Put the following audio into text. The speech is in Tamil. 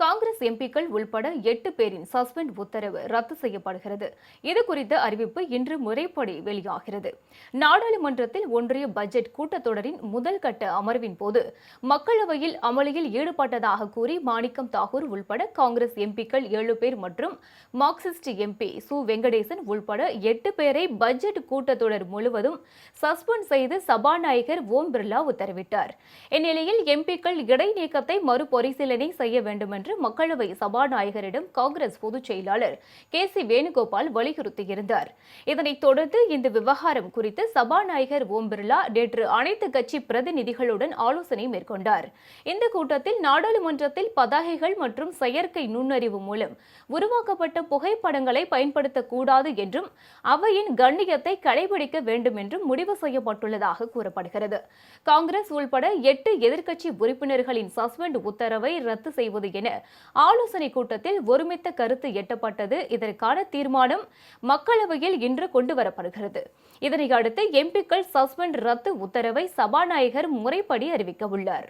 காங்கிரஸ் எம்பிக்கள் உள்பட 8 பேரின் சஸ்பெண்ட் உத்தரவு ரத்து செய்யப்படுகிறது. இதுகுறித்த அறிவிப்பு இன்று முறைப்படி வெளியாகிறது. நாடாளுமன்றத்தில் ஒன்றிய பட்ஜெட் கூட்டத்தொடரின் முதல் கட்ட அமர்வின் போது மக்களவையில் அமளியில் ஈடுபட்டதாக கூறி மாணிக்கம் தாகூர் உள்பட காங்கிரஸ் எம்பிக்கள் 7 பேர் மற்றும் மார்க்சிஸ்ட் எம்பி சு வெங்கடேசன் உள்பட 8 பேரை பட்ஜெட் கூட்டத்தொடர் முழுவதும் சஸ்பெண்ட் செய்து சபாநாயகர் ஓம் பிர்லா உத்தரவிட்டார். இந்நிலையில் எம்பிக்கள் இடைநீக்கத்தை மறுபரிசீலனை செய்ய வேண்டும் என்று மக்களவை சபாநாயகரிடம் காங்கிரஸ் பொதுச் செயலாளர் கே.சி. வேணுகோபால் வலியுறுத்தியிருந்தார். இதனைத் தொடர்ந்து இந்த விவகாரம் குறித்து சபாநாயகர் ஓம் பிர்லா நேற்று அனைத்து கட்சி பிரதிநிதிகளுடன் ஆலோசனை மேற்கொண்டார். இந்த கூட்டத்தில் நாடாளுமன்றத்தில் பதாகைகள் மற்றும் செயற்கை நுண்ணறிவு மூலம் உருவாக்கப்பட்ட புகைப்படங்களை பயன்படுத்தக்கூடாது என்றும் அவையின் கண்ணியத்தை கடைபிடிக்க வேண்டும் என்றும் முடிவு செய்யப்பட்டுள்ளதாக கூறப்படுகிறது. காங்கிரஸ் உள்பட 8 எதிர்க்கட்சி உறுப்பினர்களின் சஸ்பெண்ட் உத்தரவை ரத்து செய்வது என ஆலோசனைக் கூட்டத்தில் ஒருமித்த கருத்து எட்டப்பட்டது. இதற்கான தீர்மானம் மக்களவையில் இன்று கொண்டுவரப்படுகிறது. இதனை அடுத்து எம்பிக்கள் சஸ்பெண்ட் ரத்து உத்தரவை சபாநாயகர் முறைப்படி அறிவிக்க உள்ளார்.